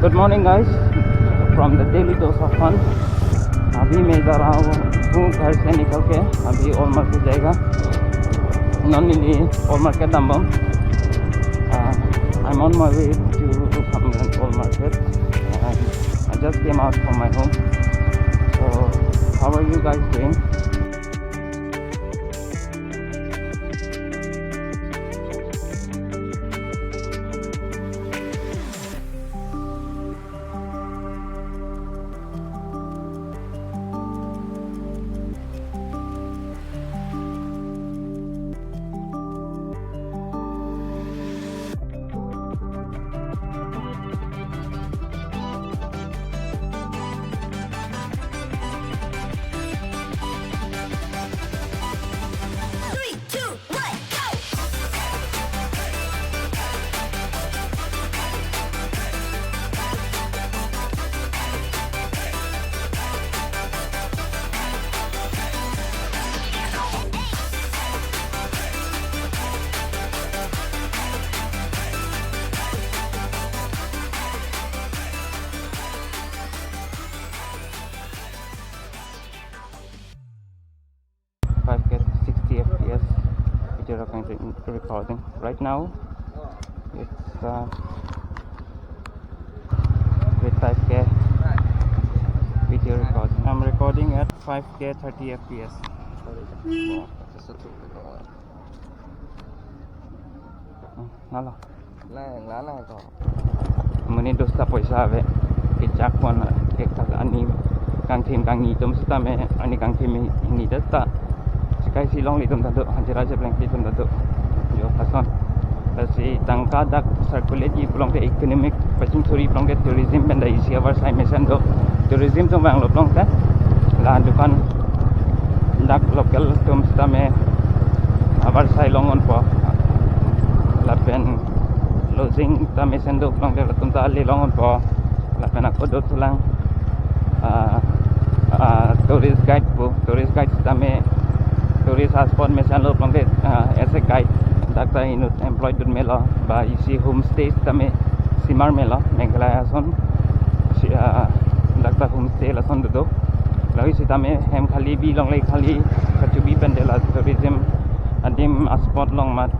Good morning guys from the daily dose of fun. अभी मैं जा रहा हूँ घर से निकल के, अभी ओल्ड मार्केट जाएगा। नॉनली ओल्ड मार्केट दम्बम। I am on my way to Hamren old market and I just came out from my home. So how are you guys doing? Recording right now. It's with 5K video recording. I'm recording at 5K 30 FPS. Nala. Muni dosta paisa ave. Kijak pon kekak ani kang tim kang ni tum sta me ani kang tim ni dasta. Sekai silong li tum tadu hajira je blank li tum tadu. Jo pason. Kasi tangka dak circulate I belong ke economic pasing suri belong ke tourism benda isi avar sai mesan do tourism to bang lo belong ke la dukan dak local tum sta me avar sai longon po la pen lodging ta mesan do belong ke tum ta le longon po la pen ako do tulang tourist guide po tourist guide sta me tourist hotspot mesan lo belong ke as a guide Dakta inut employed dun mela ba isi homestay tame simar mela Meghalaya son si dakta homestay la son do lagi si tame hem khali bi long lai khali kachubi pendela tourism adim aspot long mat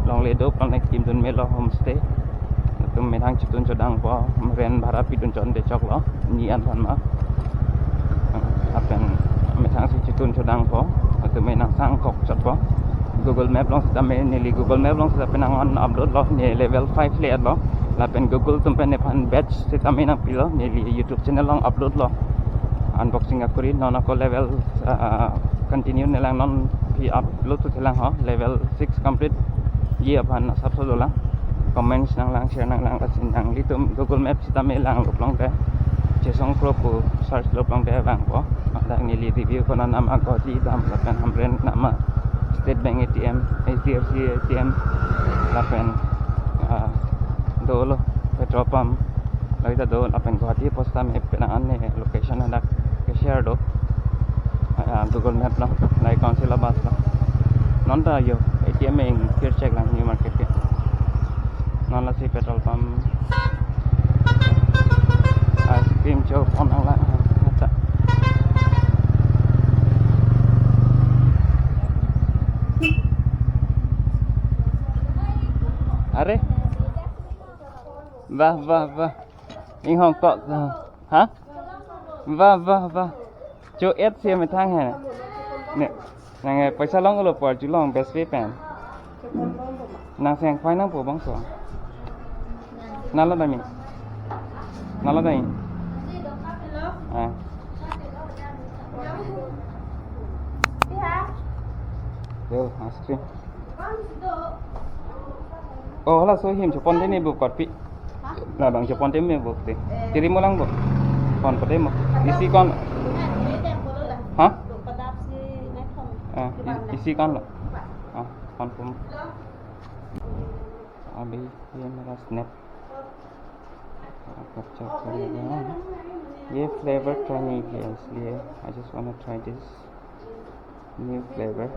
long le do long lai kim dun mela homestay tum medang chitun chodang po ren bhara pidun chon de chok lo ni an phan ma apen medang si chitun chodang po tum menang sang kok chot po Google Map long sa me nili Google Map long sa penangon upload lo ni level 5 le lo la pen Google tum pen pan batch sa tame na pilo nili YouTube channel long upload lo unboxing akuri non ako level continue nilang non pi upload to silang ho level 6 complete ye apan sab so lang comments nang lang share nang lang kasi nang litum Google Map sa tame lang lo long te chesong pro po search lo long te bang po ada nili review ko na nama ko di dam la pen Hamren nama State Bank ATM, HDFC ATM, lapen dolo petrol pump, lagi dah dolo lapen Guwahati posta me penangan ne location ada ke share do, Google Map lah, lagi council lah bas lah, non dah yo ATM yang kira check lah new market ke, non lah si petrol pump, ice cream shop on lah. Vâng. In Hong Kong. Hả? Vâng. Chỗ S xem mấy thang hè. Nè. Nàng paisa long ở por chú long best way pen. Nàng sang khoai năng bộ bóng xuống. Nàng là đây mình. Nàng là đây. À. Được, ice cream. Oh, là số hiểm cho con thế này buộc quạt bị. Là bằng cho con thế mình buộc thì. Thì đi mua lăng buộc. Còn có thế một. Isi con. Hả? À, isi con rồi. À, con cũng. Abi ये मेरा snap capture कर लिया। ये flavour try नहीं किया इसलिए I just wanna try this new flavor।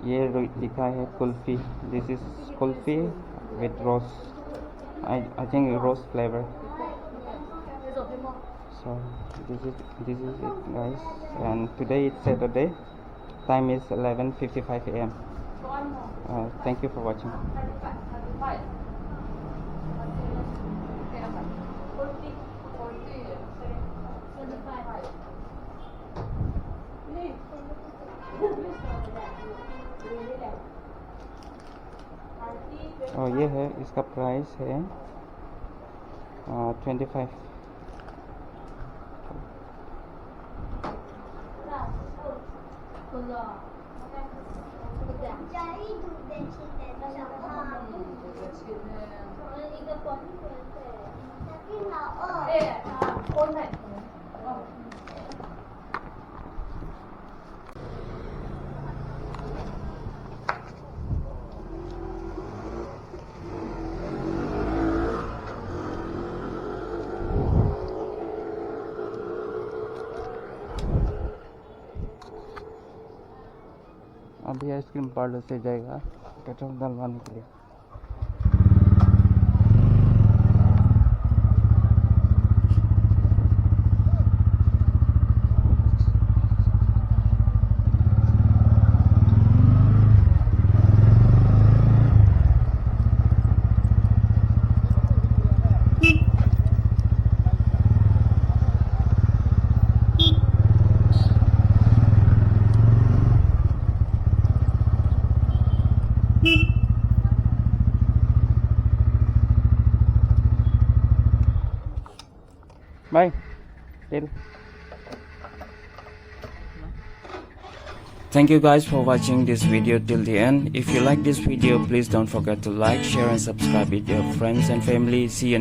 ये लिखा है kulfi. This is kulfi with rose। I think rose flavor। So this is it guys, and today it's Saturday, time is 11:55 a.m. Thank you for watching. और ये है, इसका price है 25। अभी ice cream parlour से जाएगा पेट्रोल डलवाने के लिए। Bye. Till. Thank you guys for watching this video till the end. If you like this video, please don't forget to like, share and subscribe with your friends and family. See you